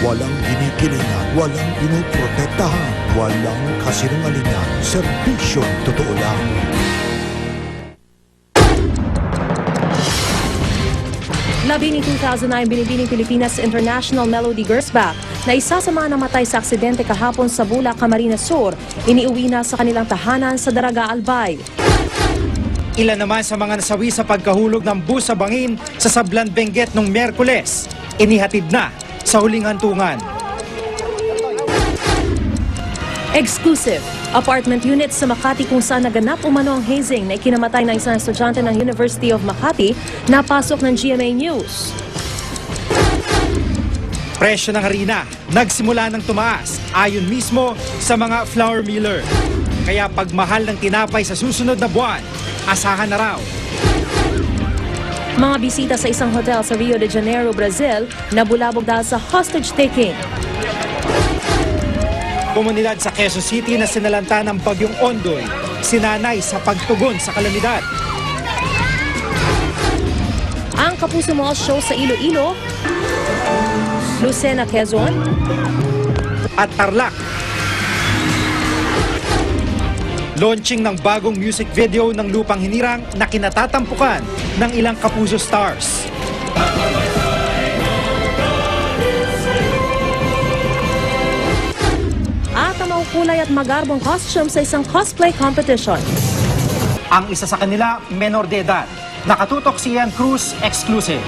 Walang kinikilingan, walang pinoprotektahan, walang kasinungalingan, serbisyong totoo lang. Labing 2009 binibining Pilipinas International Melody Gersbach na isa sa mga namatay sa aksidente kahapon sa Bula, Camarines Sur, iniuwi na sa kanilang tahanan sa Daraga, Albay. Ilan naman sa mga nasawi sa pagkahulog ng bus sa bangin sa Sablan Benguet noong Miyerkules, inihatid na sa huling hantungan. Exclusive. Apartment unit sa Makati kung saan naganap umano ang hazing na ikinamatay ng isang estudyante ng University of Makati, napasok ng GMA News. Presyo ng harina nagsimula ng tumaas ayon mismo sa mga flour miller. Kaya pagmahal ng tinapay sa susunod na buwan, asahan na raw. Mga bisita sa isang hotel sa Rio de Janeiro, Brazil, nabulabog dahil sa hostage taking. Komunidad sa Quezon City na sinalanta ng bagyong Ondoy, sinanay sa pagtugon sa kalamidad. Ang Kapuso Mall Show sa Iloilo, Lucena, Quezon, At Tarlac. Launching ng bagong music video ng Lupang Hinirang na kinatatampukan ng ilang Kapuso stars. at ang maukulay at magarbong costume sa isang cosplay competition. Ang isa sa kanila, menor de edad. Nakatutok si Ian Cruz, exclusive.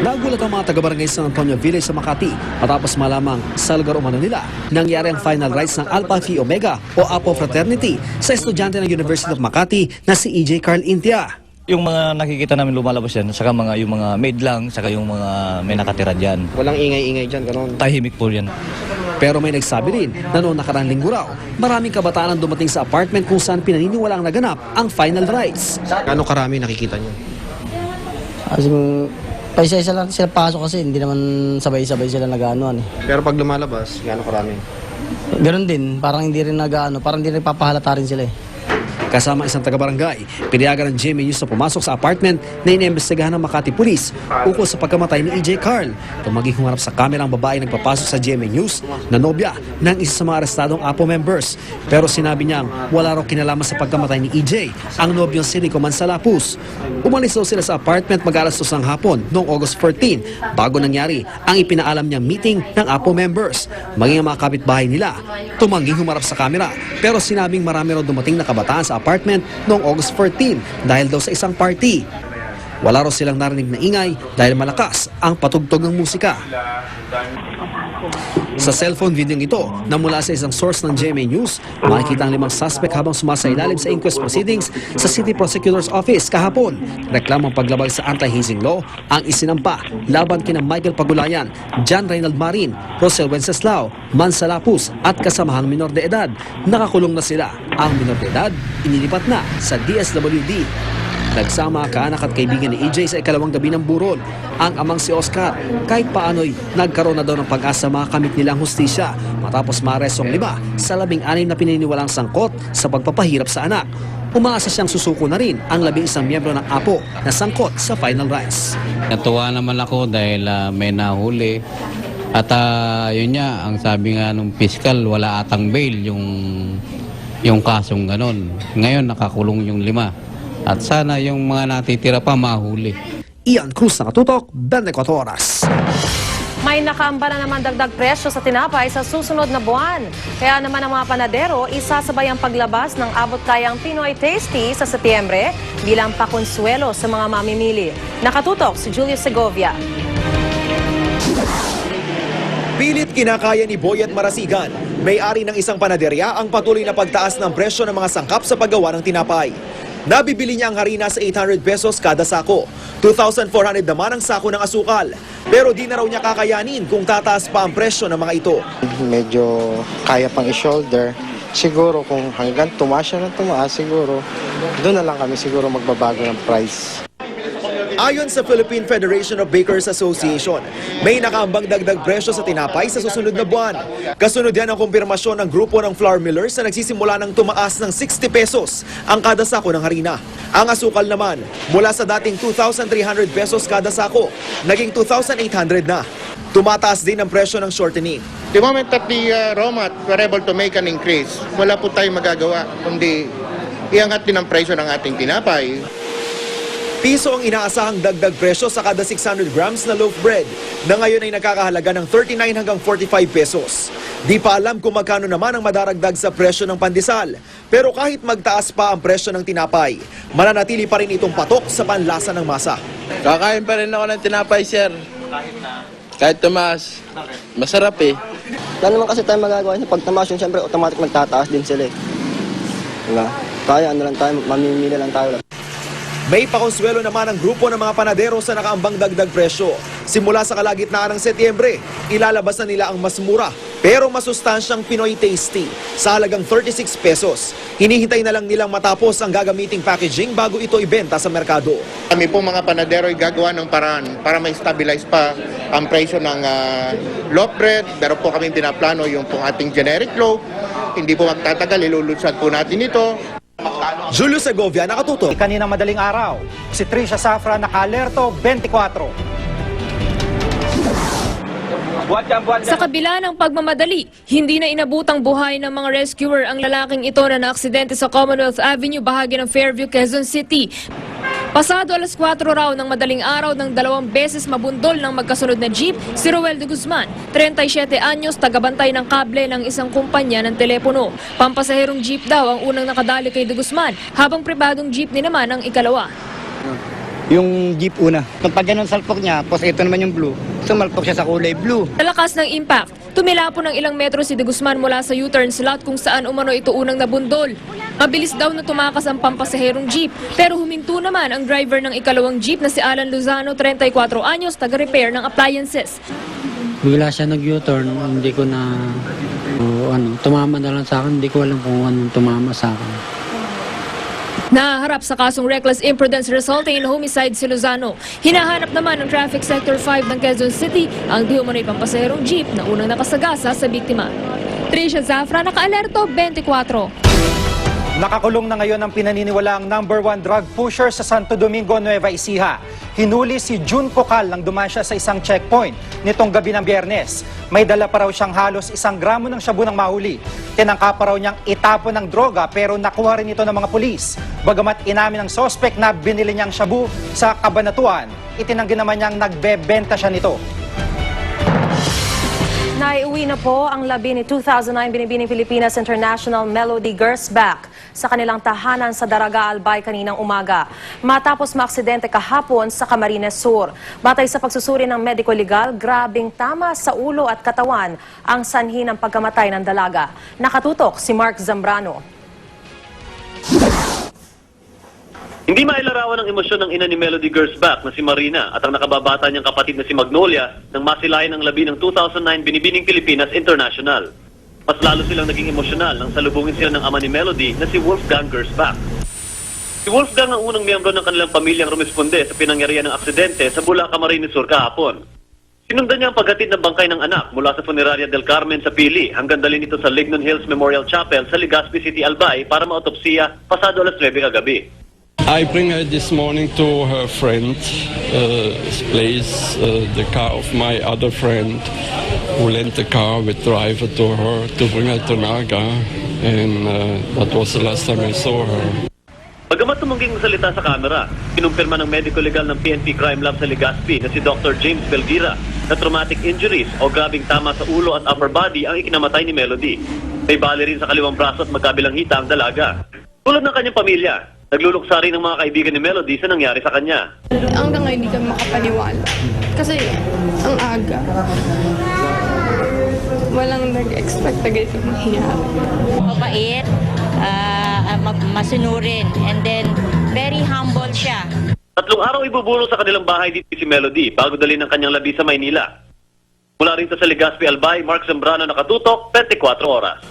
Nagulat ang mga taga-barangay San Antonio Village sa Makati matapos malamang sa lugar umano nila nangyari ang final rites ng Alpha Phi Omega o Apo Fraternity sa estudyante ng University of Makati na si EJ Carl Intia. Yung mga nakikita namin lumalabas yan, saka yung mga maid lang, saka yung mga may nakatira dyan. Walang ingay-ingay dyan, gano'n. Tahimik po yan. Pero may nagsabi rin na noong nakarang linggo raw, maraming kabataan ang dumating sa apartment kung saan pinaniniwalaang naganap ang final rites. Gano'ng karami nakikita nyo? Kasi paisa-isa lang sila pasok kasi hindi naman sabay-sabay sila nag-aanoan eh. Pero pag lumalabas, gano'ng karami? Ganon din, parang hindi rin nag-aano, parang hindi rin papahalata rin sila eh. Kasama isang taga-barangay, pinayagan ng GMA News na pumasok sa apartment na iniimbestigahan ng Makati Police ukol sa pagkamatay ni EJ Carl. Tumaging humarap sa kamera ang babae nagpapasok sa GMA News na nobya ng isa sa mga arestadong APO members. Pero sinabi niyang wala raw kinalaman sa pagkamatay ni EJ ang nobyong si Rico Mansalapus. Umalis daw sila sa apartment mag-alas 2 ng hapon noong August 14 bago nangyari ang ipinaalam niyang meeting ng APO members. Maging ang mga kapitbahay nila, tumanging humarap sa kamera pero sinabing marami raw dumating na kabataan sa apartment noong August 14 dahil daw sa isang party. Wala raw silang narinig na ingay dahil malakas ang patugtog ng musika. Sa cellphone video ito na mula sa isang source ng GMA News, makikita ang 5 suspect habang sumasailalim sa inquest proceedings sa City Prosecutor's Office kahapon. Reklamang paglabag sa anti-hazing law ang isinampa laban kina Michael Pagulayan, John Reynald Marin, Rosel Wenceslao, Mansalapus at kasamahang minor de edad. Nakakulong na sila. Ang minor de edad inilipat na sa DSWD. Nagsama kaanak at kaibigan ni EJ sa ikalawang gabi ng burol. Ang amang si Oscar, kahit paano'y nagkaroon na daw ng pag-asa makamit nilang hustisya matapos maarestong 5 sa 16 na pininiwalang sangkot sa pagpapahirap sa anak. Umaasa siyang susuko na rin ang 11 miyembro ng APO na sangkot sa final rites. Natuwa naman ako dahil may nahuli. At yun nga, ang sabi nga nung piskal, wala atang bail yung kasong ganon. Ngayon nakakulong yung 5. At sana yung mga natitira pa mahuli. Ian Cruz, Nakatutok, 24 Oras. May nakaamba na naman dagdag presyo sa tinapay sa susunod na buwan. Kaya naman ang mga panadero, isasabay ang paglabas ng abot-kayang Pinoy Tasty sa Setyembre bilang pakonsuelo sa mga mamimili. Nakatutok si Julius Segovia. Pilit kinakaya ni Boyet Marasigan, may-ari ng isang panaderya, ang patuloy na pagtaas ng presyo ng mga sangkap sa paggawa ng tinapay. Nabibili niya ang harina sa 800 pesos kada sako. 2,400 naman ang sako ng asukal. Pero di na raw niya kakayanin kung tataas pa ang presyo ng mga ito. Medyo kaya pang i-shoulder. Siguro kung hanggang tumaas siya ng tumaas, siguro doon na lang kami siguro magbabago ng price. Ayon sa Philippine Federation of Bakers Association, may nakaambang dagdag presyo sa tinapay sa susunod na buwan. Kasunod yan ang kumpirmasyon ng grupo ng flour millers na nagsisimula ng tumaas ng 60 pesos ang kada sako ng harina. Ang asukal naman, mula sa dating 2,300 pesos kada sako, naging 2,800 na. Tumataas din ang presyo ng shortening. The moment that the raw mat were able to make an increase, wala po tayong magagawa, kundi iangat din ang presyo ng ating tinapay. Piso ang inaasahang dagdag presyo sa kada 600 grams na loaf bread na ngayon ay nakakahalaga ng 39 hanggang 45 pesos. Di pa alam kung magkano naman ang madaragdag sa presyo ng pandesal. Pero kahit magtaas pa ang presyo ng tinapay, mananatili pa rin itong patok sa panlasa ng masa. Kakain pa rin ako ng tinapay, sir. Kahit tumaas. Masarap eh. Wala naman kasi tayo magagawa. Pag tumaas yun, siyempre automatic magtataas din sila eh. Diba? Kaya ano lang tayo, mamimili lang tayo. May pakonsuelo naman ang grupo ng mga panadero sa nakaambang dagdag presyo. Simula sa kalagitnaan ng Setyembre, ilalabas na nila ang mas mura pero masustansyang Pinoy Tasty sa halagang 36 pesos. Hinihintay na lang nilang matapos ang gagamiting packaging bago ito ibenta sa merkado. Kami po mga panadero ay gagawa ng paraan para may stabilize pa ang presyo ng loaf bread. Pero po kami pinaplano yung pong ating generic loaf. Hindi po magtatagal, ilulunsad po natin ito. Julio Segovia, nakatutok. Kaninang madaling araw, si Trisha Safra naka-alerto 24. Sa kabila ng pagmamadali, hindi na inabutang buhay ng mga rescuer ang lalaking ito na naaksidente sa Commonwealth Avenue, bahagi ng Fairview, Quezon City. Pasado alas 4 raw ng madaling araw ng 2 beses mabundol ng magkasunod na jeep si Roel de Guzman, 37 anyos, tagabantay ng kable ng isang kumpanya ng telepono. Pampasaherong jeep daw ang unang nakadali kay de Guzman, habang pribadong jeepney naman ang ikalawa. Yung jeep una. Pag ganun salpok niya, tapos ito naman yung blue, sumalpok siya sa kulay blue. Sa lakas ng impact, tumilapon ng ilang metro si de Guzman mula sa U-turn slot kung saan umano ito unang nabundol. Mabilis daw na tumakas ang pampasaherong jeep, pero huminto naman ang driver ng ikalawang jeep na si Alan Lozano, 34 anyos, taga-repair ng appliances. Bigla siya nag-U-turn, hindi ko na, tumama na lang sa akin, hindi ko alam kung anong tumama sa akin. Naharap sa kasong reckless imprudence resulting in homicide si Lozano. Hinahanap naman ng Traffic Sector 5 ng Quezon City ang di umano'y pampasaherong jeep na unang nakasagasa sa biktima. Trisha Zafra, naka-alerto 24. Nakakulong na ngayon ang pinaniniwalaang #1 drug pusher sa Santo Domingo, Nueva Ecija. Hinuli si June Cocal nang dumaan siya sa isang checkpoint nitong gabi ng Biyernes. May dala pa raw siyang halos 1 gramo ng shabu ng mahuli. Tinangka pa raw niyang itapon ng droga pero nakuha rin ito ng mga pulis. Bagamat inamin ng sospek na binili niyang shabu sa Cabanatuan, itinanggi naman niyang nagbebenta siya nito. Naiuwi na po ang labi ni 2009 Binibining Pilipinas International Melody Girls Back sa kanilang tahanan sa Daraga, Albay kaninang umaga. Matapos maaksidente kahapon sa Camarines Sur. Batay sa pagsusuri ng mediko legal, grabing tama sa ulo at katawan ang sanhi ng pagkamatay ng dalaga. Nakatutok si Mark Zambrano. Hindi mailarawan ang emosyon ng ina ni Melody Gersbach na si Marina at ang nakababata niyang kapatid na si Magnolia nang masilayan ang labi ng 2009 Binibining Pilipinas International. Mas lalo silang naging emosyonal nang salubungin sila ng ama ni Melody na si Wolfgang Gersbach. Si Wolfgang ang unang miyembro ng kanilang pamilyang rumisponde sa pinangyarihan ng aksidente sa Bulacan, Camarines Sur kahapon. Sinundan niya ang paghatid ng bangkay ng anak mula sa Funeraria del Carmen sa Pili hanggang dalhin ito sa Lignon Hills Memorial Chapel sa Legazpi City, Albay para maotopsiya pasado alas 9 kagabi. I bring her this morning to her friend's place, the car of my other friend who lent the car with driver to her to bring her to Naga, and that was the last time I saw her. Bagamat tumungging magsalita sa kamera, kinumpirma ng medical legal ng PNP Crime Lab sa Legazpi na si Dr. James Belgira na traumatic injuries o grabing tama sa ulo at upper body ang ikinamatay ni Melody. May bali rin sa kaliwang braso at magkabilang hita ang dalaga. Tulad ng kanyang pamilya, nagluluksa rin ng mga kaibigan ni Melody sa nangyari sa kanya. Hanggang ngayon hindi kami makapaniwala. Kasi ang aga. Walang nag-expect na ganito mangyayari. Mabait, masunurin, and then very humble siya. 3 araw ibubulong sa kanilang bahay dito si Melody bago dalhin ng kanyang labi sa Maynila. Mula rin sa Legazpi, Albay, Mark Zambrano, nakatutok, 24 oras.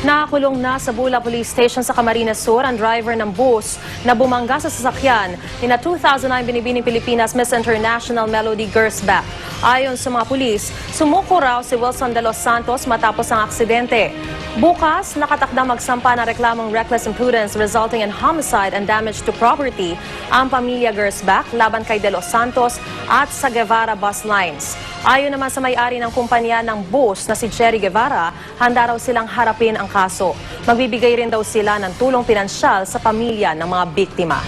Nakakulong na sa Bula Police Station sa Camarines Sur ang driver ng bus na bumangga sa sasakyan ni na 2009 Binibining Pilipinas Miss International Melody Gersbach. Ayon sa mga pulis, sumuko raw si Wilson de los Santos matapos ang aksidente. Bukas, nakatakda magsampa ng reklamong reckless imprudence resulting in homicide and damage to property ang pamilya Gersbach laban kay de los Santos at sa Guevara Bus Lines. Ayon naman sa may-ari ng kumpanya ng bus na si Jerry Guevara, handa raw silang harapin ang kaso. Magbibigay rin daw sila ng tulong pinansyal sa pamilya ng mga biktima.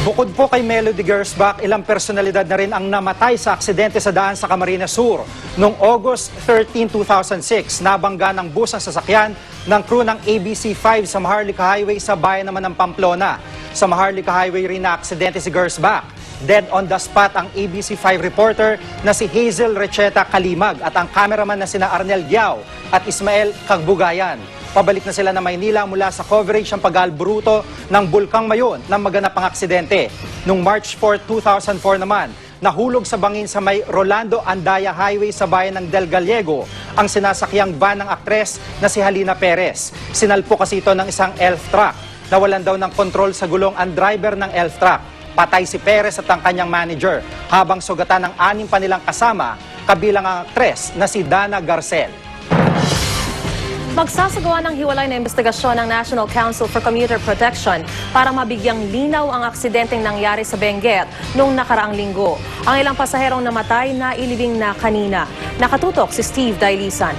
Bukod po kay Melody Gersbach, ilang personalidad na rin ang namatay sa aksidente sa daan sa Camarines Sur. Noong August 13, 2006, nabangga ng bus ang sasakyan ng crew ng ABC5 sa Maharlika Highway sa bayan naman ng Pamplona. Sa Maharlika Highway rin na aksidente si Gersbach. Dead on the spot ang ABC5 reporter na si Hazel Recheta Kalimag at ang cameraman na sina Arnel Giao at Ismael Kagbugayan. Pabalik na sila na Maynila mula sa coverage ng pag-albruto ng Bulkang Mayon nang maganap ang aksidente. Noong March 4, 2004 naman, nahulog sa bangin sa may Rolando Andaya Highway sa bayan ng Del Gallego ang sinasakyang van ng aktres na si Halina Perez. Sinalpo kasi ito ng isang elf truck. Nawalan daw ng kontrol sa gulong ang driver ng elf truck. Patay si Perez at ang kanyang manager habang sugatan ng 6 pa nilang kasama kabilang ang aktres na si Dana Garcel. Magsasagawa ng hiwalay na investigasyon ng National Council for Commuter Protection para mabigyang linaw ang aksidenteng nangyari sa Benguet noong nakaraang linggo. Ang ilang pasaherong namatay na ilibing na kanina. Nakatutok si Steve Dailisan.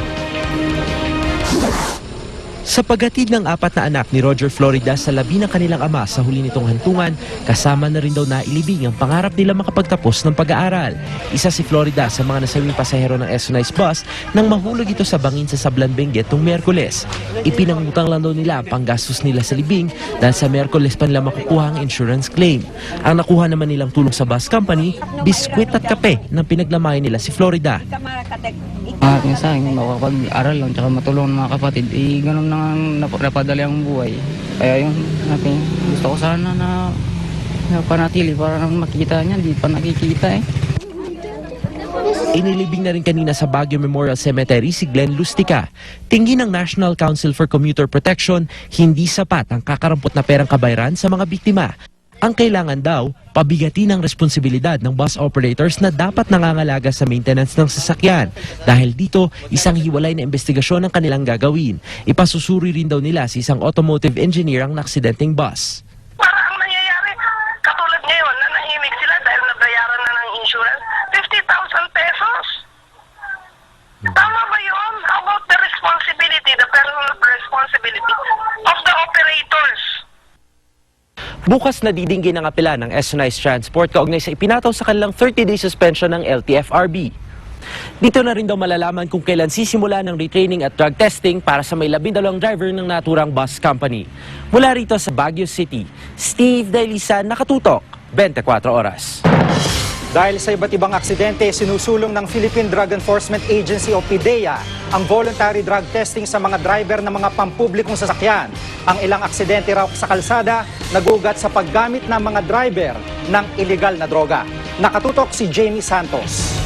Sa paghatid ng 4 na anak ni Roger Florida sa labi ng kanilang ama sa huli nitong hantungan, kasama na rin daw nailibing ang pangarap nila makapagtapos ng pag-aaral. Isa si Florida sa mga nasawing pasahero ng SONICE bus nang mahulog ito sa bangin sa Sablan Benguet noong Miyerkules. Ipinangutang lang daw nila ang panggastos nila sa libing dahil sa Miyerkules pa nila makukuha ang insurance claim. Ang nakuha naman nilang tulong sa bus company, biskwit at kape nang pinaglamay nila si Florida. Minsan, makapag-aral lang tsaka matulong ng mga kapatid, ganun na napadali ang buhay. Kaya yun, gusto ko sana na panatili para makita niya, di pa nakikita eh. Inilibing na rin kanina sa Baguio Memorial Cemetery si Glenn Lustica. Tingin ng National Council for Commuter Protection, hindi sapat ang kakarampot na perang kabayaran sa mga biktima. Ang kailangan daw, pabigatin ang responsibilidad ng bus operators na dapat nangangalaga sa maintenance ng sasakyan. Dahil dito, isang hiwalay na investigasyon ang kanilang gagawin. Ipasusuri rin daw nila sa isang automotive engineer ang naksidenteng bus. Para ang nangyayari, katulad ngayon na nahimik sila dahil nabayaran na ng insurance, 50,000 pesos. Tama ba yun? How about the responsibility, the personal responsibility of the operators? Bukas na didinggin ang apela ng SONICE Transport kaugnay sa ipinataw sa kanilang 30-day suspension ng LTFRB. Dito na rin daw malalaman kung kailan sisimula ng retraining at drug testing para sa may 12 driver ng naturang bus company. Mula rito sa Baguio City, Steve Dailisan, Nakatutok, 24 Oras. Dahil sa iba't ibang aksidente, sinusulong ng Philippine Drug Enforcement Agency o PDEA ang voluntary drug testing sa mga driver ng mga pampublikong sasakyan. Ang ilang aksidente raw sa kalsada, nagugat sa paggamit ng mga driver ng illegal na droga. Nakatutok si Jamie Santos.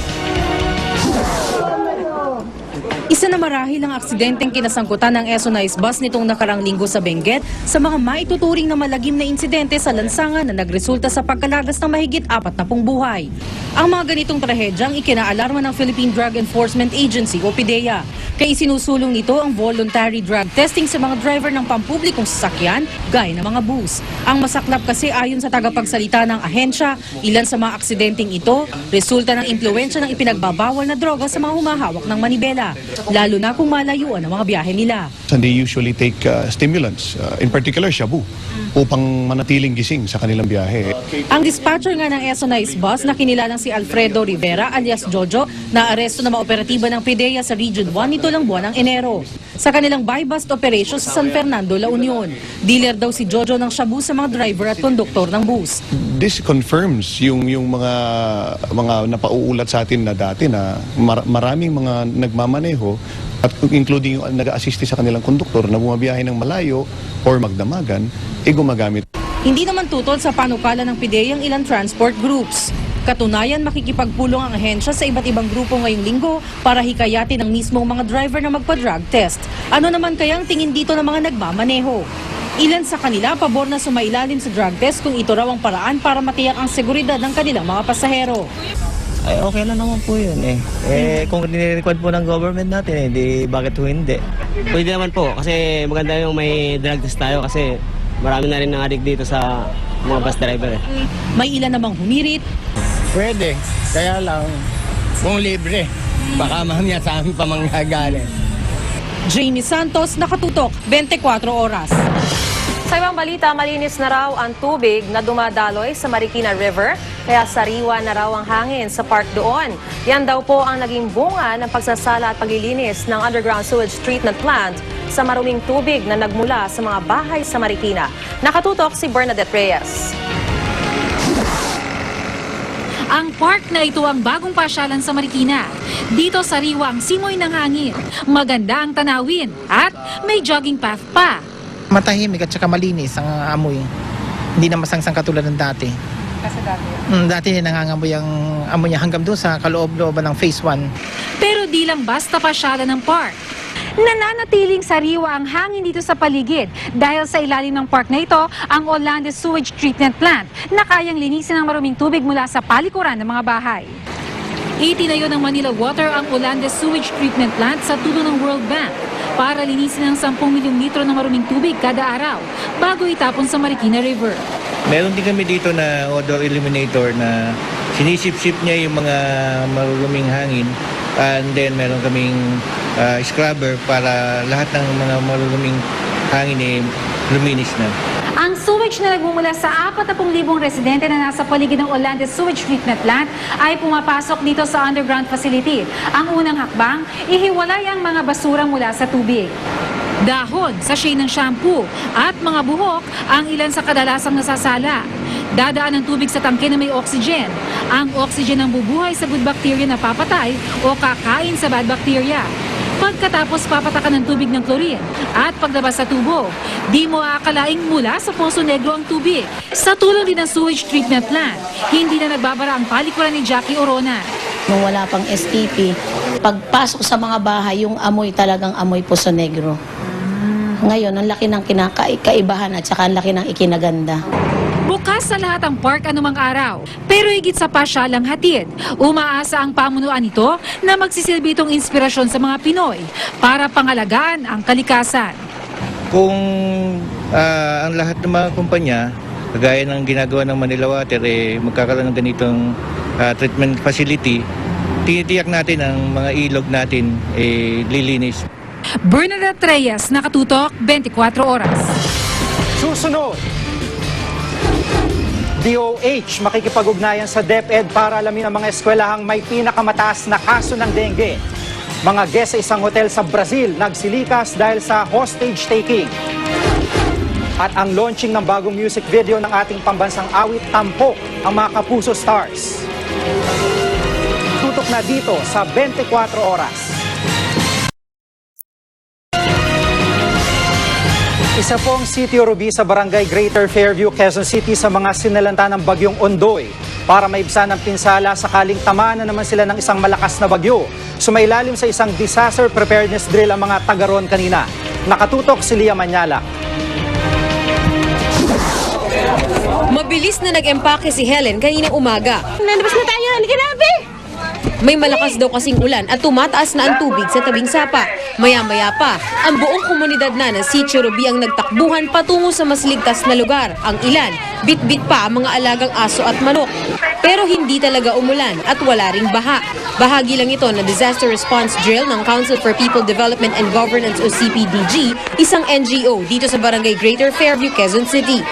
Isa na marahil ang aksidenteng kinasangkutan ng SONICE bus nitong nakarang linggo sa Benguet sa mga maituturing na malagim na insidente sa lansangan na nagresulta sa pagkalagas ng mahigit 40 buhay. Ang mga ganitong trahedyang ikinaalarma ng Philippine Drug Enforcement Agency o PDEA. Kaya isinusulong nito ang voluntary drug testing sa mga driver ng pampublikong sasakyan gaya ng mga bus. Ang masaklap kasi ayon sa tagapagsalita ng ahensya, ilan sa mga aksidenteng ito resulta ng impluwensya ng ipinagbabawal na droga sa mga humahawak ng manibela, lalo na kung malayuan ang mga biyahe nila. And they usually take stimulants, in particular shabu, upang manatiling gising sa kanilang biyahe. Ang dispatcher nga ng SONICE bus na kinilalang si Alfredo Rivera alias Jojo na aresto na maoperatiba ng PDEA sa Region 1 nito lang buwan ng Enero. Sa kanilang buy-bust operation sa San Fernando, La Union, dealer daw si Jojo ng shabu sa mga driver at konduktor ng bus. This confirms yung mga napauulat sa atin na dati na maraming mga nagmamaneho at including yung nag-assist sa kanilang konduktor na bumabiyahe ng malayo or magdamagan, gumagamit. Hindi naman tutol sa panukala ng PDEA ang ilang transport groups. Katunayan, makikipagpulong ang ahensya sa iba't ibang grupo ngayong linggo para hikayatin ang mismong mga driver na magpa-drug test. Ano naman kayang tingin dito ng mga nagmamaneho? Ilan sa kanila pabor na sumailalim sa drug test kung ito raw ang paraan para matiyak ang seguridad ng kanilang mga pasahero. Ay, okay lang naman po yun kung nire-record po ng government natin, di bakit po hindi? Pwede naman po kasi maganda yung may drug test tayo kasi marami na rin nang-addict dito sa mga bus driver. May ilan namang humirit. Pwede, kaya lang kung libre, baka mamaya sa amin pa manggagaling. Jamie Santos, Nakatutok, 24 Oras. Sa ibang balita, malinis na raw ang tubig na dumadaloy sa Marikina River, kaya sariwa na raw ang hangin sa park doon. Yan daw po ang naging bunga ng pagsasala at paglilinis ng underground sewage treatment plant sa maruming tubig na nagmula sa mga bahay sa Marikina. Nakatutok si Bernadette Reyes. Ang park na ito ang bagong pasyalan sa Marikina. Dito sariwa ang simoy ng hangin, maganda ang tanawin at may jogging path pa. Matahimik at saka malinis ang amoy. Hindi na masangsang katulad ng dati. Kasi dati. Dati nangangamoy ang amoy niya hanggang doon sa kaloob-looban ng phase 1. Pero di lang basta pasyalan ng park. Nananatiling sariwa ang hangin dito sa paligid dahil sa ilalim ng park na ito ang Olandes Sewage Treatment Plant na kayang linisin ang maruming tubig mula sa palikuran ng mga bahay. Itinayo ng Manila Water ang Olandes Sewage Treatment Plant sa tulong ng World Bank para linisin ang 10 milyong litro ng maruming tubig kada araw bago itapon sa Marikina River. Meron din kami dito na odor eliminator na sinisip-sip niya yung mga maruruming hangin, and then meron kaming scrubber para lahat ng mga maruruming hangin luminis na. Ang sewage na nagmumula sa 40,000 residente na nasa paligid ng Olandes Sewage Treatment Plant ay pumapasok dito sa underground facility. Ang unang hakbang, ihiwalay ang mga basura mula sa tubig. Dahon, sachet ng shampoo at mga buhok ang ilan sa kadalasang nasasala. Dadaan ang tubig sa tangke na may oxygen. Ang oxygen ang bubuhay sa good bacteria na papatay o kakain sa bad bacteria. Pagkatapos papatakan ng tubig ng chlorine at paglabas sa tubo, di mo aakalaing mula sa Poso Negro ang tubig. Sa tulong din ng sewage treatment plant, hindi na nagbabara ang palikuran ni Jackie Orona. Nung wala pang STP, pagpasok sa mga bahay, yung amoy talagang amoy Poso Negro. Ngayon, ang laki ng kaibahan at saka ang laki ng ikinaganda. Bukas sa lahat ang park anumang araw. Pero higit sa pasyalang hatid, umaasa ang pamunuan nito na magsisilbi itong inspirasyon sa mga Pinoy para pangalagaan ang kalikasan. Kung ang lahat ng mga kumpanya, kagaya ng ginagawa ng Manila Water, magkakaroon ng ganitong treatment facility, tinitiyak natin ang mga ilog natin lilinis. Bernadette Reyes, Nakatutok, 24 Oras. Susunod, DOH makikipag-ugnayan sa DepEd para alamin ang mga eskwelahang may pinakamataas na kaso ng dengue. Mga guest sa isang hotel sa Brazil nagsilikas dahil sa hostage taking. At ang launching ng bagong music video ng ating pambansang awit, Tampok, ang mga Kapuso Stars. Tutok na dito sa 24 Oras. Isa pong Sitio Ruby sa Barangay Greater Fairview, Quezon City sa mga sinalanta ng bagyong Ondoy para maibsan ang pinsala sakaling tamaan na naman sila ng isang malakas na bagyo. Sumailalim sa isang disaster preparedness drill ang mga taga-roon kanina. Nakatutok si Lia Manyala. Mabilis na nag-empake si Helen kaninang umaga. Nalabas na tayo, halika na, be! May malakas daw kasing ulan at tumataas na ang tubig sa tabing sapa. Maya-maya pa, ang buong komunidad na ng Sitio Ruby ang nagtakbuhan patungo sa mas ligtas na lugar. Ang ilan, bit-bit pa ang mga alagang aso at manok. Pero hindi talaga umulan at wala ring baha. Bahagi lang ito na disaster response drill ng Council for People Development and Governance o CPDG, isang NGO dito sa Barangay Greater Fairview, Quezon City.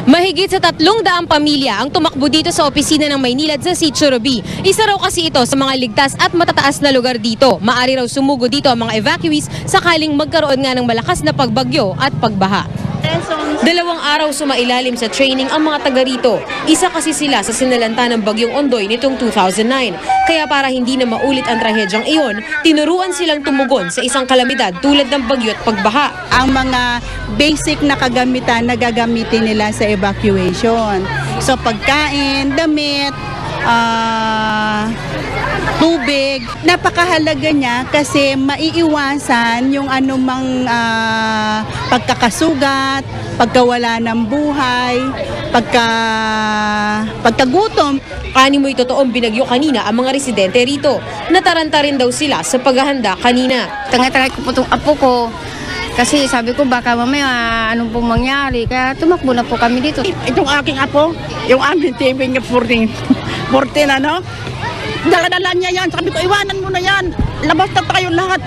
Mahigit sa 300 pamilya ang tumakbo dito sa opisina ng Maynilad sa Sitio Ruby. Isa raw kasi ito sa mga ligtas at matataas na lugar dito. Maari raw sumugo dito ang mga evacuees sakaling magkaroon nga ng malakas na pagbagyo at pagbaha. 2 araw sumailalim sa training ang mga taga rito. Isa kasi sila sa sinalanta ng bagyong Ondoy nitong 2009. Kaya para hindi na maulit ang trahedyang iyon, tinuruan silang tumugon sa isang kalamidad tulad ng bagyo at pagbaha. Ang mga basic na kagamitan na gagamitin nila sa evacuation. So pagkain, damit, tubig. Napakahalaga niya kasi maiiwasan yung anumang pagkakasugat, pagkawala ng buhay, pagkagutom. Ani mo'y totoong binagyo kanina ang mga residente rito. Nataranta rin daw sila sa paghahanda kanina. Tanga-tanga ko po itong apo ko. Kasi sabi ko baka mamaya anong pong mangyari. Kaya tumakbo na po kami dito. Itong aking apo, yung aming TV niya 14 ano? Dala-dala niya yan. Sabi ko, iwanan mo na yan. Labas na tayo lahat.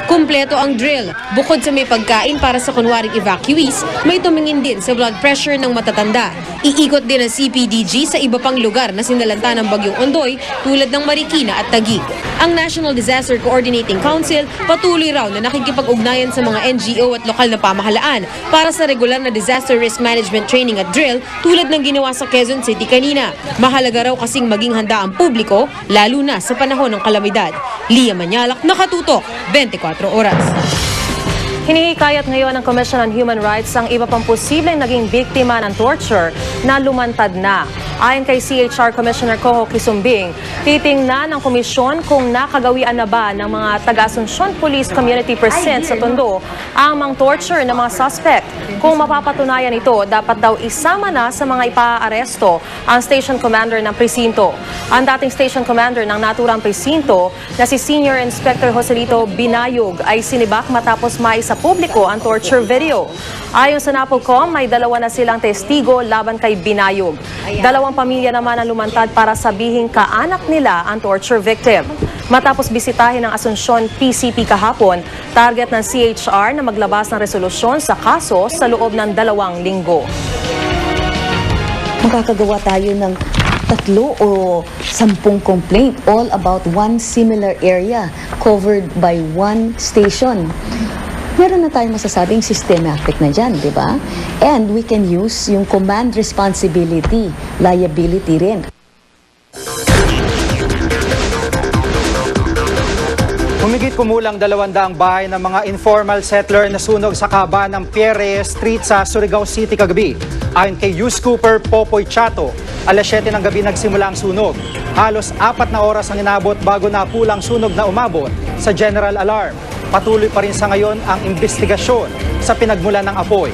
Kumpleto ang drill. Bukod sa may pagkain para sa kunwaring evacuees, may tumingin din sa blood pressure ng matatanda. Iikot din ang CPDG sa iba pang lugar na sinalanta ng Bagyong Ondoy tulad ng Marikina at Taguig. Ang National Disaster Coordinating Council patuloy raw na nakikipag-ugnayan sa mga NGO at lokal na pamahalaan para sa regular na disaster risk management training at drill tulad ng ginawa sa Quezon City kanina. Mahalaga raw kasing maging handa ang publiko lalo na sa panahon ng kalamidad. Lia Manyalak, nakatutok, 24 oras. Hinihikayat ngayon ng Commission on Human Rights ang iba pang posibleng naging biktima ng torture na lumantad na. Ayon kay CHR Commissioner Coho Kisumbing, titingnan ng komisyon kung nakagawian na ba ng mga taga-Asuncion Police Community Precinct sa Tondo ang mga torture ng mga suspect. Kung mapapatunayan ito, dapat daw isama na sa mga ipaaresto ang station commander ng presinto. Ang dating station commander ng naturang presinto na si Senior Inspector Joselito Binayog ay sinibak matapos mai sa publiko ang torture video. Ayon sa NAPOLCOM, may 2 na silang testigo laban kay Binayog. 2 pamilya naman ang lumantad para sabihin kaanak nila ang torture victim. Matapos bisitahin ng Asuncion PCP kahapon, target ng CHR na maglabas ng resolusyon sa kaso sa loob ng 2 linggo. Makakagawa tayo ng 3 o 10 complaint all about one similar area covered by one station. Meron na tayong masasabing systematic na dyan, di ba? And we can use yung command responsibility, liability rin. Humigit kumulang 200 bahay ng mga informal settler na sunog sa kaba ng Pierre Street sa Surigao City kagabi. Ayon kay News Cooper Popoy Chato, alas 7 ng gabi nagsimula ang sunog. Halos 4 na oras ang inabot bago napulang sunog na umabot sa general alarm. Patuloy pa rin sa ngayon ang investigasyon sa pinagmulan ng apoy.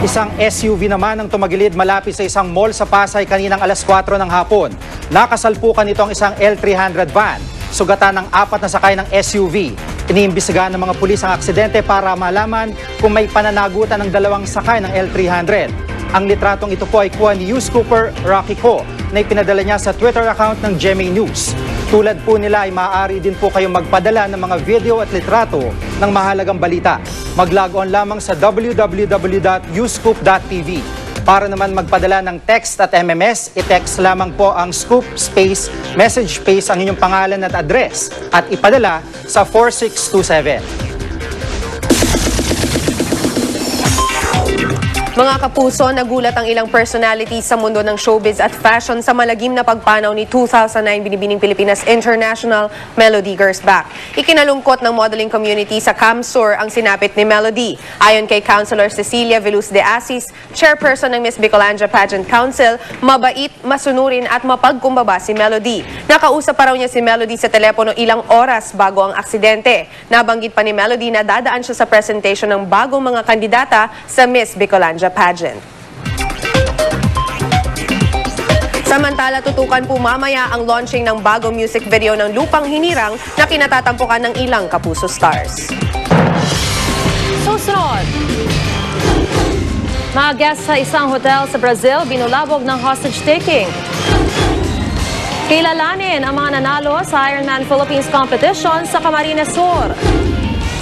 Isang SUV naman ang tumagilid malapit sa isang mall sa Pasay kaninang alas 4 ng hapon. Nakasalpukan nito ang isang L300 van. Sugatan ng 4 na sakay ng SUV. Iniimbestigahan ng mga pulis ang aksidente para malaman kung may pananagutan ng 2 sakay ng L300. Ang litratong ito po ay kuha ni News Cooper Rocky Co na ipinadala niya sa Twitter account ng GMA News. Tulad po nila ay maaari din po kayong magpadala ng mga video at litrato ng mahalagang balita. Mag-log on lamang sa www.newscoop.tv. Para naman magpadala ng text at MMS, i-text lamang po ang scoop space, message space ang inyong pangalan at address at ipadala sa 4627. Mga kapuso, nagulat ang ilang personality sa mundo ng showbiz at fashion sa malagim na pagpanaw ni 2009 Binibining Pilipinas International Melody Girls Back. Ikinalungkot ng modeling community sa Camsur ang sinapit ni Melody. Ayon kay Councilor Cecilia Veluz de Asis, chairperson ng Miss Bicolanja Pageant Council, mabait, masunurin at mapagkumbaba si Melody. Nakausap pa raw niya si Melody sa telepono ilang oras bago ang aksidente. Nabanggit pa ni Melody na dadaan siya sa presentation ng bagong mga kandidata sa Miss Bicolanja Pageant. Samantala, tutukan po mamaya ang launching ng bagong music video ng Lupang Hinirang na kinatatampukan ng ilang kapuso stars. Susunod, mga guests sa isang hotel sa Brazil binulabog ng hostage-taking. Kilalanin ang mga nanalo sa Ironman Philippines competition sa Camarines Sur.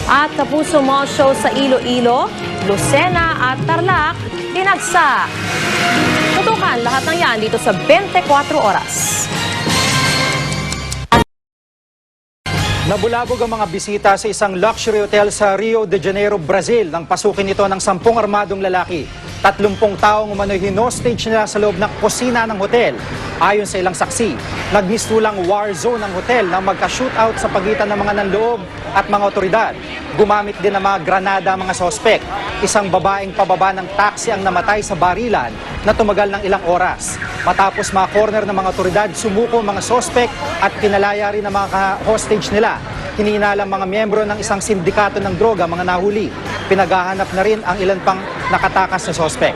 At kapuso mall show sa Iloilo, Lucena at Tarlac, dinagsa. Tutukan lahat ng yan dito sa 24 oras. Nabulabog ang mga bisita sa isang luxury hotel sa Rio de Janeiro, Brazil nang pasukin ito ng 10 armadong lalaki. 30 taong umano'y hinostage nila sa loob ng kusina ng hotel. Ayon sa ilang saksi, nagmistulang war zone ng hotel na magka-shootout sa pagitan ng mga nanloob at mga otoridad. Gumamit din ng mga granada ang mga sospek. Isang babaeng pababa ng taxi ang namatay sa barilan na tumagal ng ilang oras. Matapos ma-corner ng mga otoridad, sumuko mga sospek at pinalaya rin ang mga hostage nila. Hinihinalang mga miyembro ng isang sindikato ng droga mga nahuli. Pinaghahanap na rin ang ilan pang nakatakas na sospek.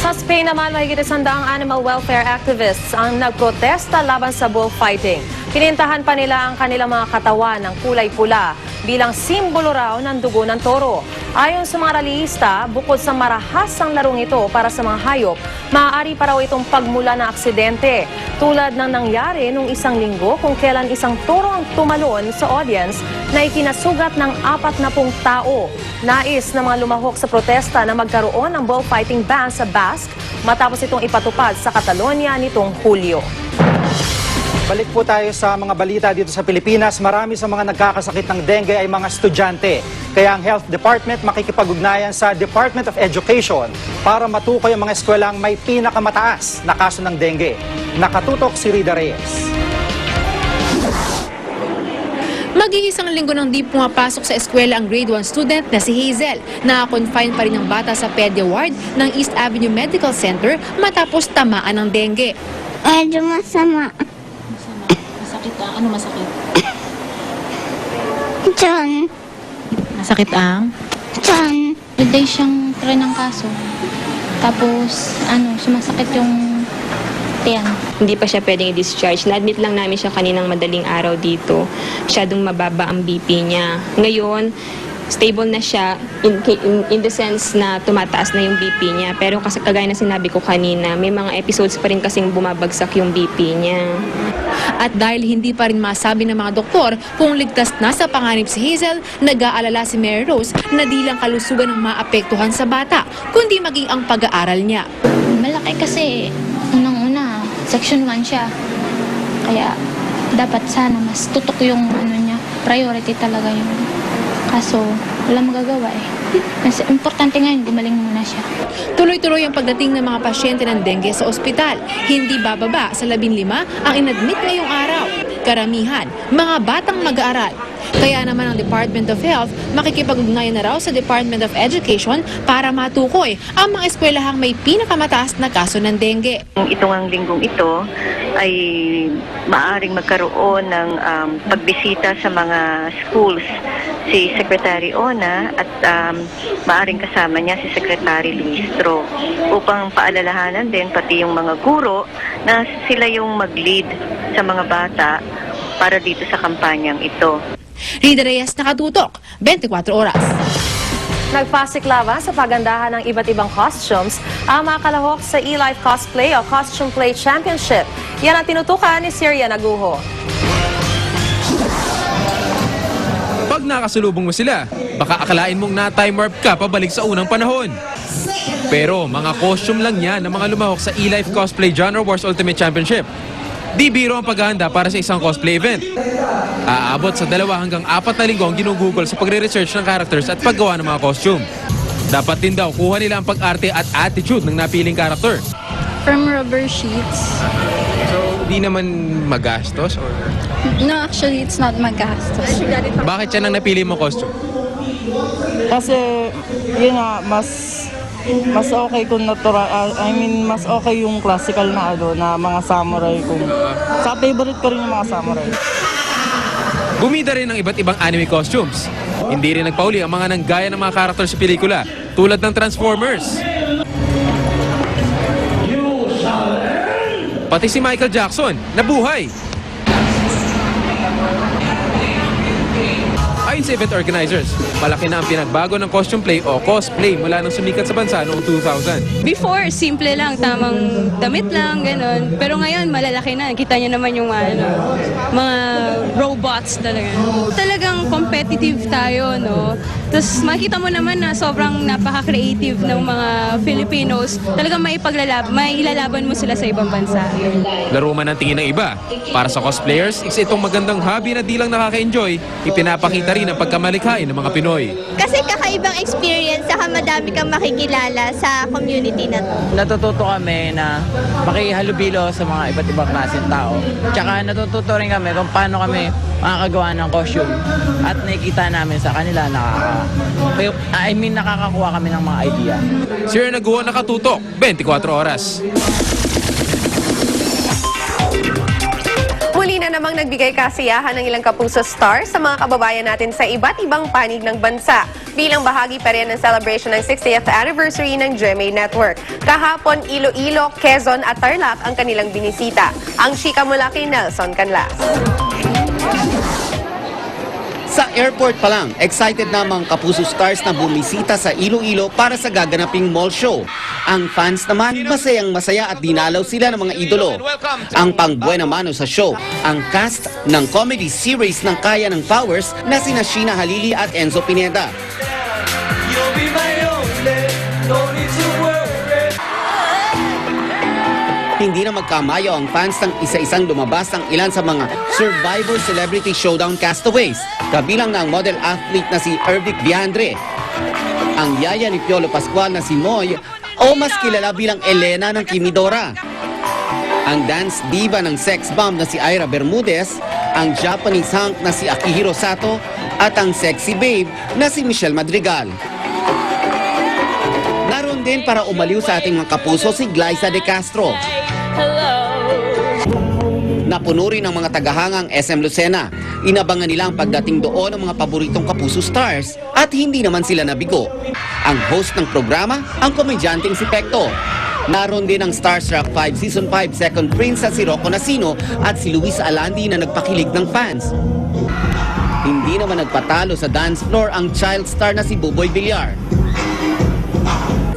Sa Spain naman, mahigit 100 animal welfare activists ang nagprotesta laban sa bullfighting. Pinintahan pa nila ang kanilang mga katawan ng kulay pula bilang simbolo raw ng dugo ng toro. Ayon sa mga rallyista, bukod sa marahas ang larong ito para sa mga hayop, maaari pa raw itong pagmula ng aksidente. Tulad ng nangyari nung isang linggo kung kailan isang toro ang tumalon sa audience na ikinasugat ng 40 tao. Nais na mga lumahok sa protesta na magkaroon ng bullfighting ban sa Basque matapos itong ipatupad sa Catalonia nitong Hulyo. Balik po tayo sa mga balita dito sa Pilipinas. Marami sa mga nagkakasakit ng dengue ay mga estudyante. Kaya ang Health Department makikipag-ugnayan sa Department of Education para matukoy ang mga eskwelang may pinakamataas na kaso ng dengue. Nakatutok si Rida Reyes. Mag-iisang linggo nang di pumapasok sa eskwela ang grade 1 student na si Hazel. Naka-confine pa rin ang bata sa Pedia Ward ng East Avenue Medical Center matapos tamaan ng dengue. Medyo masama. Masakit ang? Ano masakit? Tiyan. Masakit ang? Tiyan. Day siyang try ng kaso. Tapos, sumasakit yung tiyan. Hindi pa siya pwedeng i-discharge. Na-admit lang namin siya kaninang madaling araw dito. Masyadong mababa ang BP niya. Ngayon, stable na siya in the sense na tumataas na yung BP niya. Pero kasi kagaya na sinabi ko kanina, may mga episodes pa rin kasing bumabagsak yung BP niya. At dahil hindi pa rin masabi ng mga doktor kung ligtas na sa panganib si Hazel, nag-aalala si Mary Rose na di lang kalusugan ang maapektuhan sa bata, kundi maging ang pag-aaral niya. Malaki kasi, unang-una, section 1 siya. Kaya, dapat sana mas tutok yung niya, priority talaga yung kaso. Wala magagawa eh. Mas importante ngayon, gumaling muna siya. Tuloy-tuloy ang pagdating ng mga pasyente ng dengue sa ospital. Hindi bababa sa 15 ang inadmit ngayong araw. Karamihan, mga batang mag-aaral. Kaya naman ang Department of Health makikipag-ugnayan na raw sa Department of Education para matukoy ang mga eskwelahang may pinakamataas na kaso ng dengue. Itong linggong ito ay maaring magkaroon ng pagbisita sa mga schools si Secretary Ona at maaring kasama niya si Secretary Luistro upang paalalahanan din pati yung mga guro na sila yung mag-lead sa mga bata para dito sa kampanyang ito. Rida Reyes, Nakatutok, 24 oras. Nagpasiklaban sa pagandahan ng iba't ibang costumes ang mga kalahok sa eLife Cosplay o Costume Play Championship. Yan ang tinutukan ni Syria Naguho. Pag nakasulubong mo sila, baka akalain mong na-time warp ka pabalik sa unang panahon. Pero mga costume lang yan ng mga lumahok sa eLife Cosplay Genre Wars Ultimate Championship. Di biro ang paghahanda para sa isang cosplay event. Aabot sa 2 hanggang 4 na linggo ang ginugugol sa pagre-research ng characters at paggawa ng mga costume. Dapat din daw kuha nila ang pag-arte at attitude ng napiling character. From rubber sheets. So, di naman magastos? Or... No, actually, it's not magastos. Bakit yan ang napili mo costume? Kasi, yun nga, mas okay kung natural, mas okay yung classical na na mga samurai kung sa favorite ko rin yung mga samurai. Bumida rin ng iba't ibang anime costumes. Hindi rin nagpauli ang mga nanggaya ng mga karakter sa pelikula, tulad ng Transformers. Pati si Michael Jackson, nabuhay. Ayon sa event organizers, malaki na ang pinagbago ng costume play o cosplay mula nang sumikat sa bansa noong 2000. Before, simple lang, tamang damit lang, gano'n. Pero ngayon, malalaki na. Kita niyo naman yung mga robots talaga. Talagang competitive tayo, no? Tapos makita mo naman na sobrang napaka-creative ng mga Filipinos. Talagang mailalaban mo sila sa ibang bansa. Laro man ang tingin ng iba. Para sa cosplayers, isa itong magandang hobby na di lang nakaka-enjoy, ipinapakita rin ang pagkamalikhain ng mga Pinoy. Kasi kakaibang experience, saka madami kang makikilala sa community na to. Natututo kami na makihalubilo sa mga iba't ibang klaseng tao. Tsaka natututo rin kami kung paano kami makakagawa ng costume. At nakikita namin sa kanila nakakakuha kami ng mga idea. Sir Naguho nakatutok, 24 oras. Muli na namang nagbigay kasiyahan ng ilang Kapuso stars sa mga kababayan natin sa iba't ibang panig ng bansa bilang bahagi pa rin ng celebration ng 60th anniversary ng GMA Network. Kahapon, Iloilo, Quezon at Tarlac ang kanilang binisita. Ang chika mula kay Nelson Canlas. Sa airport pa lang, excited na mga Kapuso stars na bumisita sa Iloilo para sa gaganaping mall show. Ang fans naman, masayang-masaya at dinalaw sila ng mga idolo. Ang pangbuena mano sa show, ang cast ng comedy series ng Kaya ng Powers na sina Sheena Halili at Enzo Pineda. Hindi na magkamayo ang fans ng isa-isang lumabas ng ilan sa mga Survivor Celebrity Showdown castaways, kabilang na ang model athlete na si Ervic Viandre, ang yaya ni Piolo Pascual na si Moy, o mas kilala bilang Elena ng Kimidora, ang dance diva ng sex bomb na si Ira Bermudez, ang Japanese hunk na si Akihiro Sato, at ang sexy babe na si Michelle Madrigal. Naroon din para umaliw sa ating mga Kapuso si Glyza De Castro. Napuno rin ang mga tagahangang SM Lucena. Inabangan nila ang pagdating doon ng mga paboritong Kapuso stars at hindi naman sila nabigo. Ang host ng programa, ang komedyanteng si Pekto. Naroon din ang Starstruck 5 Season 5 Second Prince si Rocco Nacino at si Luis Alandi na nagpakilig ng fans. Hindi naman nagpatalo sa dance floor ang child star na si Buboy Villar.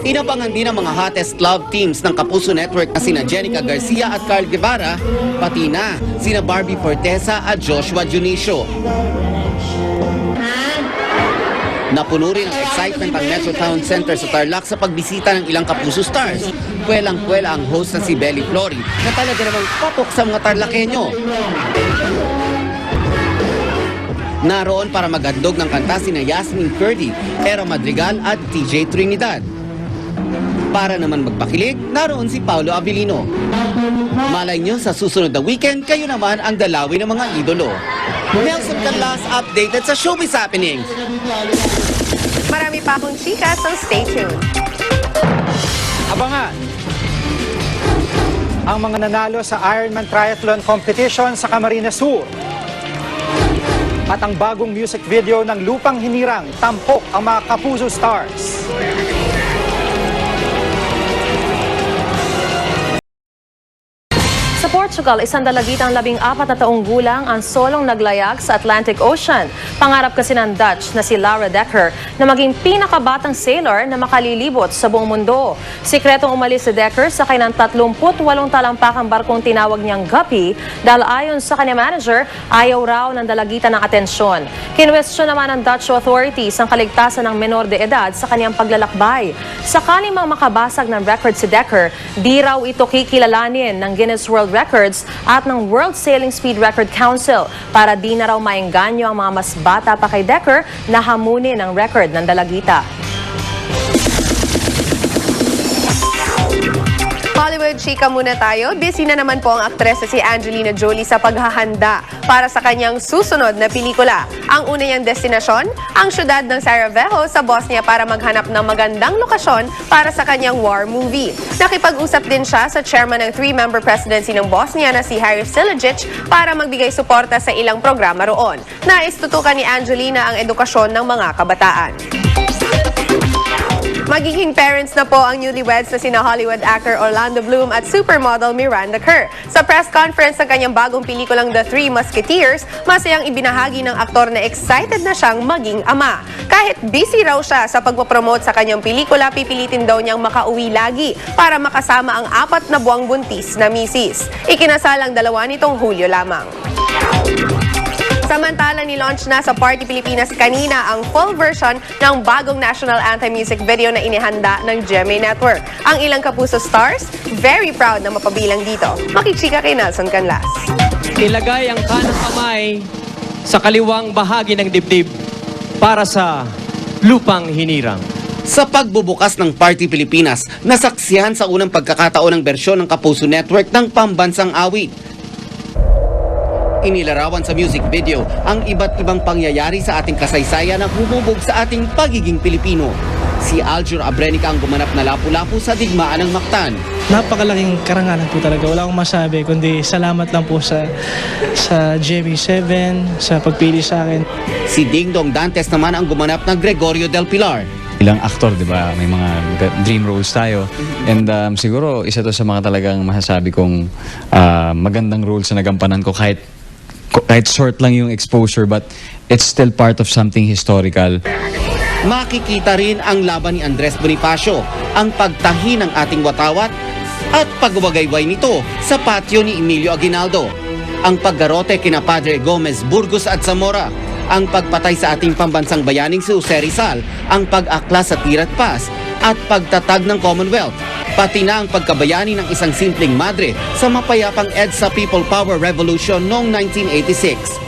Inabangan din ang mga hottest love teams ng Kapuso Network na sina Jenica Garcia at Carl Guevara, pati na sina Barbie Fortesa at Joshua Junicio. Napuno rin ang excitement ang Metro Town Center sa Tarlac sa pagbisita ng ilang Kapuso stars. Pwelang-pwela ang host na si Belly Flory na talaga namang patok sa mga Tarlakenyo. Naroon para magandog ng kanta sina Yasmin Curdy, Era Madrigal at TJ Trinidad. Para naman magpakilig, naroon si Paulo Abilino. Malay nyo sa susunod na weekend, kayo naman ang dalawin ng mga idolo. Nelson Canlas updated sa Showbiz Happenings. Marami pa akong chika, so stay tuned. Abangan ang mga nanalo sa Ironman Triathlon Competition sa Camarines Sur. At ang bagong music video ng Lupang Hinirang, tampok ang mga Kapuso stars. Sa Portugal, isang dalagitang 14 na taong gulang ang solong naglayag sa Atlantic Ocean. Pangarap kasi ng Dutch na si Laura Decker na maging pinakabatang sailor na makalilibot sa buong mundo. Sikretong umalis si Decker sa kanyang 38 talampakang barkong tinawag niyang Guppy dahil ayon sa kanyang manager, ayaw raw ng dalagitan ng atensyon. Kinwestiyon naman ng Dutch authorities ang kaligtasan ng menor de edad sa kanyang paglalakbay. Sakali mang makabasag ng record si Decker, di raw ito kikilalanin ng Guinness World Records at ng World Sailing Speed Record Council para di na raw maengganyo ang mga mas bata pa kay Decker na hamunin ang record ng dalagita. Hollywood chika muna tayo. Busy na naman po ang aktres na si Angelina Jolie sa paghahanda para sa kanyang susunod na pelikula. Ang una niyang destinasyon, ang syudad ng Sarajevo sa Bosnia para maghanap ng magandang lokasyon para sa kanyang war movie. Nakipag-usap din siya sa chairman ng 3-member presidency ng Bosnia na si Harry Silijic para magbigay suporta sa ilang programa roon. Naistutukan ni Angelina ang edukasyon ng mga kabataan. Magiging parents na po ang newlyweds na sina Hollywood actor Orlando Bloom at supermodel Miranda Kerr. Sa press conference ng kanyang bagong pelikulang The Three Musketeers, masayang ibinahagi ng aktor na excited na siyang maging ama. Kahit busy raw siya sa pagpapromote sa kanyang pelikula, pipilitin daw niyang makauwi lagi para makasama ang 4 na buwang buntis na misis. Ikinasal ang dalawa nitong Hulyo lamang. Samantala, ni-launch na sa Party Pilipinas kanina ang full version ng bagong national anthem music video na inihanda ng GMA Network. Ang ilang Kapuso stars, very proud na mapabilang dito. Makichika kay Nelson Canlas. Ilagay ang kanang kamay sa kaliwang bahagi ng dibdib para sa lupang hinirang. Sa pagbubukas ng Party Pilipinas, nasaksihan sa unang pagkakataon ng bersyon ng Kapuso Network ng pambansang awit. Inilarawan sa music video ang iba't ibang pangyayari sa ating kasaysayan na humubog sa ating pagiging Pilipino. Si Aljur Abrenica ang gumanap na lapu-lapu sa digmaan ng Mactan. Napakalaking karangalan po talaga. Wala akong masabi, kundi salamat lang po sa GMA7, sa pagpili sa akin. Si Dingdong Dantes naman ang gumanap na Gregorio del Pilar. Ilang aktor, di ba? May mga dream roles tayo. And siguro, isa to sa mga talagang masasabi kong magandang roles na nagampanan ko kahit short lang yung exposure, but it's still part of something historical. Makikita rin ang laban ni Andres Bonifacio, ang pagtahi ng ating watawat at pagwagayway nito sa patio ni Emilio Aguinaldo, ang paggarote kina Padre Gomez, Burgos at Zamora, ang pagpatay sa ating pambansang bayaning si Jose Rizal, ang pag-akla sa Tirat Paz at pagtatag ng Commonwealth, pati na ang pagkabayani ng isang simpleng madre sa mapayapang EDSA People Power Revolution noong 1986.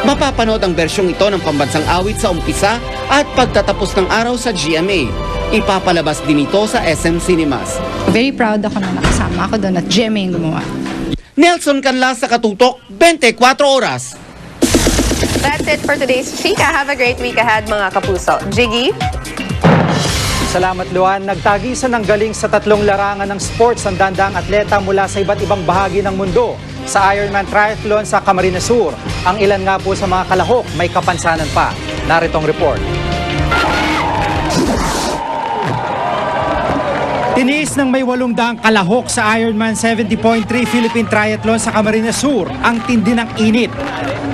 Mapapanood ang bersyong ito ng pambansang awit sa umpisa at pagtatapos ng araw sa GMA. Ipapalabas din ito sa SM Cinemas. Very proud ako na nakasama ako doon at GMA yung gumawa. Nelson Canlas sa Katutok, 24 Oras. That's it for today's Chika. Have a great week ahead, mga Kapuso. Jiggy? Salamat, Luan. Nagtagisan ng galing sa tatlong larangan ng sports ang dandang atleta mula sa iba't ibang bahagi ng mundo sa Ironman Triathlon sa Camarines Sur. Ang ilan nga po sa mga kalahok may kapansanan pa. Narito ang report. Tiniis ng may 800 kalahok sa Ironman 70.3 Philippine Triathlon sa Camarines Sur ang tindi ng init.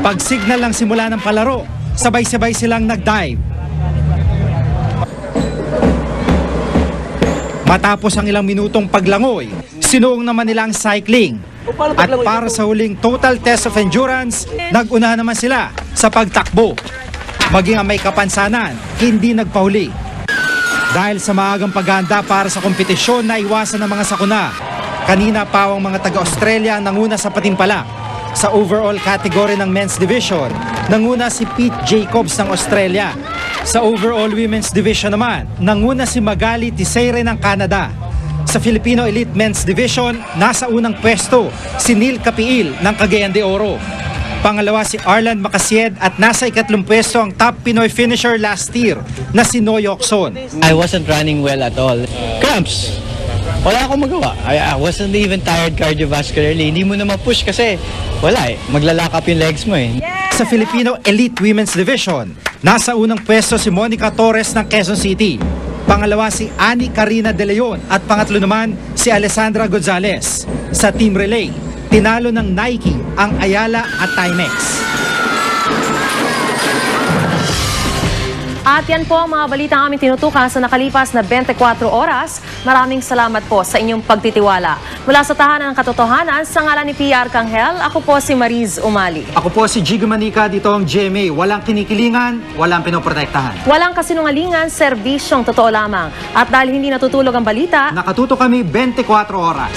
Pag signal ng simula ng palaro, sabay-sabay silang nag-dive. Matapos ang ilang minutong paglangoy, sinuong naman nila ang cycling. At para sa huling total test of endurance, nag-una naman sila sa pagtakbo. Maging ang may kapansanan, hindi nagpahuli. Dahil sa maagang paghahanda para sa kompetisyon na iwasan ng mga sakuna, kanina pawang mga taga-Australia ang nanguna sa patimpalak. Sa overall category ng men's division, nanguna si Pete Jacobs ng Australia. Sa overall women's division naman, nanguna si Magali Teixeira ng Canada. Sa Filipino Elite Men's Division, nasa unang pwesto si Neil Capiil ng Cagayan de Oro. Pangalawa si Arlan Macasied at nasa ikatlong pwesto ang top Pinoy finisher last year na si Noy Ocson. I wasn't running well at all. Cramps. Wala akong magawa. I wasn't even tired cardiovascularly. Hindi mo na ma-push kasi wala eh. Maglalak up yung legs mo eh. Sa Filipino Elite Women's Division, nasa unang pwesto si Monica Torres ng Quezon City. Pangalawa si Annie Carina De Leon at pangatlo naman si Alessandra Gonzalez. Sa Team Relay, tinalo ng Nike ang Ayala at Timex. At yan po ang mga balita aming tinutukan sa nakalipas na 24 oras. Maraming salamat po sa inyong pagtitiwala. Mula sa Tahanan ng Katotohanan, sa ngalan ni PR Kanghel, ako po si Mariz Umali. Ako po si Jiggy Manica, dito ang GMA. Walang kinikilingan, walang pinoprotektahan. Walang kasinungalingan, serbisyong totoo lamang. At dahil hindi natutulog ang balita, nakatuto kami 24 oras.